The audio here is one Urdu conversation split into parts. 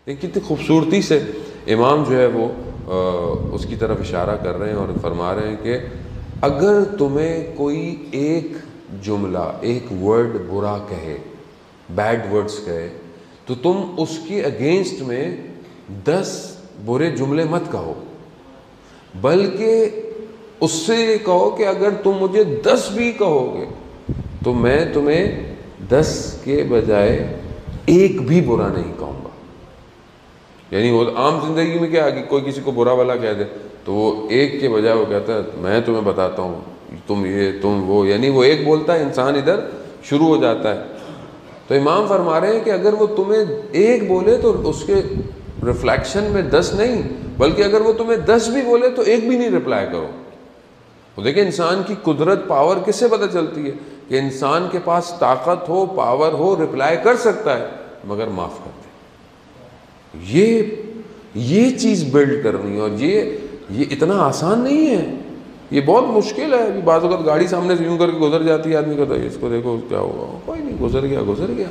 کتنی خوبصورتی سے امام جو ہے وہ اس کی طرف اشارہ کر رہے ہیں اور فرما رہے ہیں کہ اگر تمہیں کوئی ایک جملہ، ایک ورڈ برا کہے، بیڈ ورڈز کہے، تو تم اس کے اگینسٹ میں 10 برے جملے مت کہو، بلکہ اس سے یہ کہو کہ اگر تم مجھے 10 بھی کہو گے تو میں تمہیں 10 کے بجائے ایک بھی برا نہیں کہوں گا۔ یعنی وہ عام زندگی میں کیا ہے کہ کوئی کسی کو برا والا کہہ دے تو وہ ایک کے بجائے وہ کہتا ہے میں تمہیں بتاتا ہوں تم یہ تم وہ، یعنی وہ ایک بولتا ہے انسان ادھر شروع ہو جاتا ہے۔ تو امام فرما رہے ہیں کہ اگر وہ تمہیں ایک بولے تو اس کے ریفلیکشن میں 10 نہیں، بلکہ اگر وہ تمہیں 10 بھی بولے تو ایک بھی نہیں رپلائی کرو۔ تو دیکھیں انسان کی قدرت، پاور کس سے پتہ چلتی ہے؟ کہ انسان کے پاس طاقت ہو، پاور ہو، رپلائی کر سکتا ہے مگر معاف کر دے۔ یہ چیز بلڈ کرنی، اور یہ اتنا آسان نہیں ہے، یہ بہت مشکل ہے۔ بعض اوقات گاڑی سامنے سے یوں کر کے گزر جاتی ہے، آدمی کہتا ہے اس کو دیکھو کیا ہوگا، کوئی نہیں، گزر گیا۔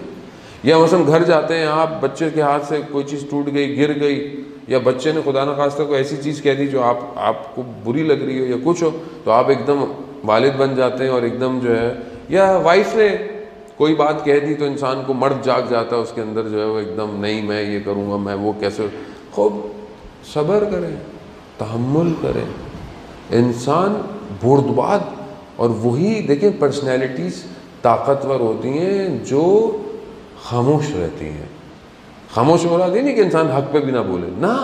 یا مثلا گھر جاتے ہیں آپ، بچے کے ہاتھ سے کوئی چیز ٹوٹ گئی، گر گئی، یا بچے نے خدا نخواستہ کوئی ایسی چیز کہہ دی جو آپ کو بری لگ رہی ہو یا کچھ ہو، تو آپ ایک دم والد بن جاتے ہیں اور ایک دم جو ہے، یا وائف نے کوئی بات کہہ دی تو انسان کو مرد جاگ جاتا ہے اس کے اندر جو ہے، وہ ایک دم نہیں میں یہ کروں گا، میں وہ کیسے۔ خوب صبر کریں، تحمل کریں، انسان بردباد۔ اور وہی دیکھیں پرسنالٹیز طاقتور ہوتی ہیں جو خاموش رہتی ہیں۔ خاموش مراد یہ نہیں کہ انسان حق پہ بھی نہ بولے، نہ،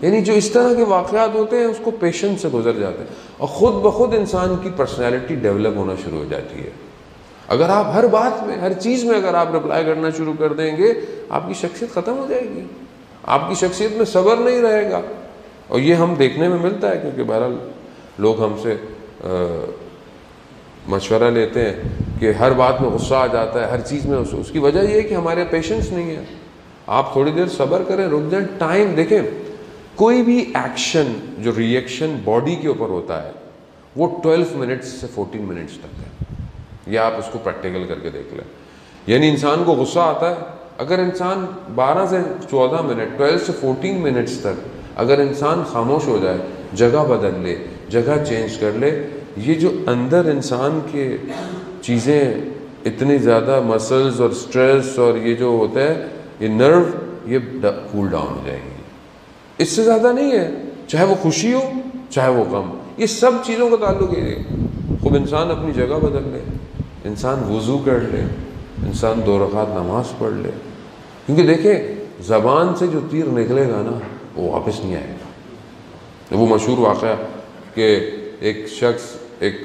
یعنی جو اس طرح کے واقعات ہوتے ہیں اس کو پیشنس سے گزر جاتے ہیں اور خود بخود انسان کی پرسنالٹی ڈیولپ ہونا شروع ہو جاتی ہے۔ اگر آپ ہر بات میں، ہر چیز میں اگر آپ رپلائی کرنا شروع کر دیں گے، آپ کی شخصیت ختم ہو جائے گی، آپ کی شخصیت میں صبر نہیں رہے گا۔ اور یہ ہم دیکھنے میں ملتا ہے، کیونکہ بہرحال لوگ ہم سے مشورہ لیتے ہیں کہ ہر بات میں غصہ آ جاتا ہے، ہر چیز میں۔ اس کی وجہ یہ ہے کہ ہمارے پیشنس نہیں ہے۔ آپ تھوڑی دیر صبر کریں، رک جائیں، ٹائم دیکھیں۔ کوئی بھی ایکشن جو ری ایکشن باڈی کے اوپر ہوتا ہے وہ 12 منٹس سے 14 منٹس تک ہے، یا آپ اس کو پریکٹیکل کر کے دیکھ لیں۔ یعنی انسان کو غصہ آتا ہے، اگر انسان 12 سے 14 منٹ، 12 سے 14 منٹس تک اگر انسان خاموش ہو جائے، جگہ بدل لے، جگہ چینج کر لے، یہ جو اندر انسان کے چیزیں اتنی زیادہ مسلز اور سٹریس اور یہ جو ہوتا ہے، یہ نرو، یہ کول ڈاؤن ہو جائے گی۔ اس سے زیادہ نہیں ہے، چاہے وہ خوشی ہو چاہے وہ غم، یہ سب چیزوں کا تعلق ہے۔ خوب انسان اپنی جگہ بدل لے، انسان وضو کر لے، انسان 2 رکعت نماز پڑھ لے، کیونکہ دیکھیں زبان سے جو تیر نکلے گا نا وہ واپس نہیں آئے گا۔ وہ مشہور واقعہ کہ ایک شخص، ایک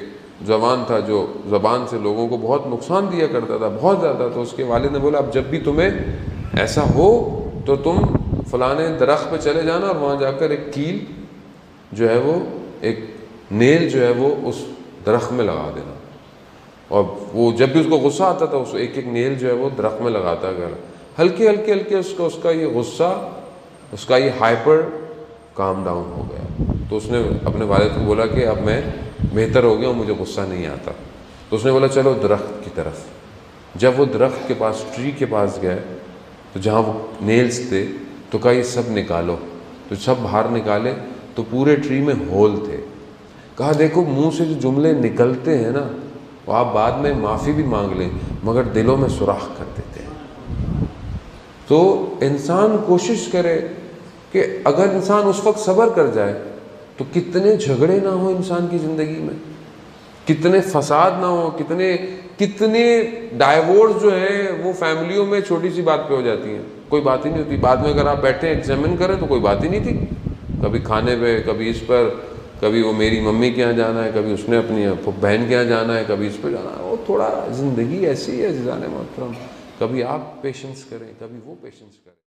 جوان تھا جو زبان سے لوگوں کو بہت نقصان دیا کرتا تھا، بہت زیادہ۔ تو اس کے والد نے بولا اب جب بھی تمہیں ایسا ہو تو تم فلانے درخت پہ چلے جانا اور وہاں جا کر ایک کیل جو ہے وہ، ایک نیل جو ہے وہ اس درخت میں لگا دینا۔ اور وہ جب بھی اس کو غصہ آتا تھا اس ایک نیل جو ہے وہ درخت میں لگاتا گیا، ہلکے ہلکے اس کا یہ غصہ، اس کا یہ ہائپر کام ڈاؤن ہو گیا۔ تو اس نے اپنے والد کو بولا کہ اب میں بہتر ہو گیا ہوں، مجھے غصہ نہیں آتا۔ تو اس نے بولا چلو درخت کی طرف۔ جب وہ درخت کے پاس، ٹری کے پاس گئے تو جہاں وہ نیلز تھے تو کہا یہ سب نکالو۔ تو سب باہر نکالے تو پورے ٹری میں ہول تھے۔ کہا دیکھو منہ سے جو جملے نکلتے ہیں نا وہ آپ بعد میں معافی بھی مانگ لیں مگر دلوں میں سوراخ کر دیتے ہیں۔ تو انسان کوشش کرے کہ اگر انسان اس وقت صبر کر جائے تو کتنے جھگڑے نہ ہوں انسان کی زندگی میں، کتنے فساد نہ ہوں، کتنے ڈائیورس جو ہیں وہ فیملیوں میں چھوٹی سی بات پہ ہو جاتی ہیں، کوئی بات ہی نہیں ہوتی۔ بعد میں اگر آپ بیٹھے ایگزامن کریں تو کوئی بات ہی نہیں تھی، کبھی کھانے پہ، کبھی اس پر، کبھی وہ میری ممی کے یہاں جانا ہے، کبھی اس نے اپنی بہن کے یہاں جانا ہے، کبھی اس پہ جانا ہے۔ وہ تھوڑا زندگی ایسی ہے عزیزان محترم، کبھی آپ پیشنس کریں، کبھی وہ پیشنس کریں۔